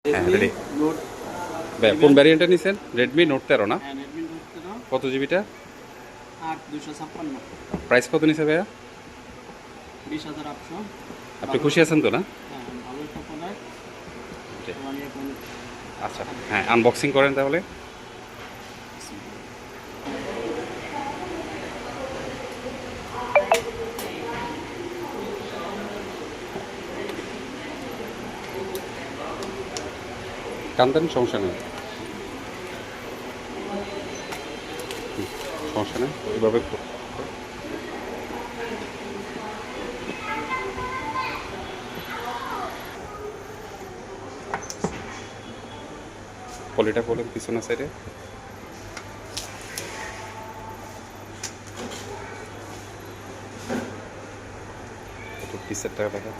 হ্যাঁ ready. Note কোন ভ্যারিয়েন্টটা নিছেন? রেডমি নোট 13 না? হ্যাঁ রেডমি নোট 13 কত জিবিটা? 8 256 প্রাইস কত নিছে ভাইয়া? 20,800। আপনি খুশি আছেন তো না? হ্যাঁ ভালো একটা প্রোডাক্ট। জি। মানে এখন আচ্ছা হ্যাঁ, আনবক্সিং করেন তাহলে। কান্দেন, সমস্যা নেই। সমস্যা নেই, এভাবে পলিটা বলেন পিছনের সাইডে। একটু পিসের টাকা দেখা